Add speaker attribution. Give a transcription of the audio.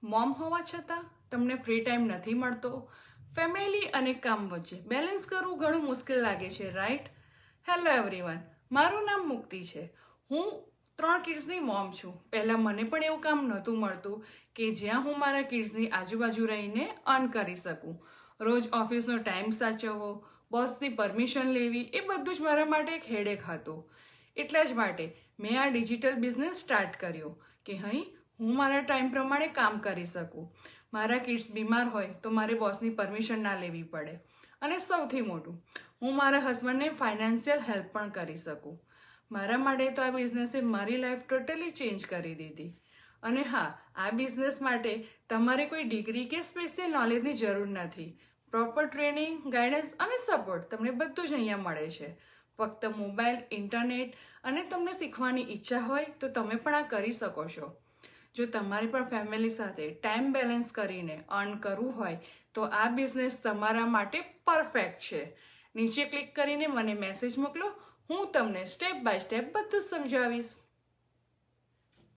Speaker 1: Mom હોવા છતાં તમને ફ્રી ટાઈમ નથી મળતો, ફેમિલી અને કામ વચ્ચે બેલેન્સ કરવું ઘણું મુશ્કેલ લાગે છે, રાઈટ? હેલો એવરીવન, મારું નામ મુક્તિ છે. હું 3 કિડ્સની મોમ છું. પહેલાં મને પણ એવું કામ નહોતું મળતું કે જ્યાં હું મારા કિડ્સની આજુબાજુ રહીને અર્ન કરી શકું. રોજ ઓફિસનો ટાઈમ સાચવવો, બોસની પરમિશન લેવી, એ બધું જ મારા માટે એક હેડેક હતું. એટલા જ માટે મેં આ ડિજિટલ બિઝનેસ સ્ટાર્ટ કર્યો કે અહીં હું મારા ટાઈમ પ્રમાણે કામ કરી શકું. મારા કિડ્સ બીમાર હોય તો મારે બોસની પરમિશન ના લેવી પડે. અને સૌથી મોટું, હું મારા હસબન્ડને ફાઇનાન્શિયલ હેલ્પ પણ કરી શકું. મારા માટે તો આ બિઝનેસે મારી લાઈફ ટોટલી ચેન્જ કરી દીધી. અને હા, આ બિઝનેસ માટે તમારે કોઈ ડિગ્રી કે સ્પેશિયલ નોલેજની જરૂર નથી. પ્રોપર ટ્રેનિંગ, ગાઈડન્સ અને સપોર્ટ તમને બધું જ અહીંયા મળે છે. ફક્ત મોબાઈલ, ઇન્ટરનેટ અને તમને શીખવાની ઈચ્છા હોય તો તમે પણ આ કરી શકો છો. જો તમારી પણ ફેમિલી સાથે ટાઈમ બેલેન્સ કરીને અર્ન કરવું હોય તો આ બિઝનેસ તમારા માટે પરફેક્ટ છે. નીચે ક્લિક કરીને મને મેસેજ મોકલો, હું તમને સ્ટેપ બાય સ્ટેપ બધું સમજાવીશ.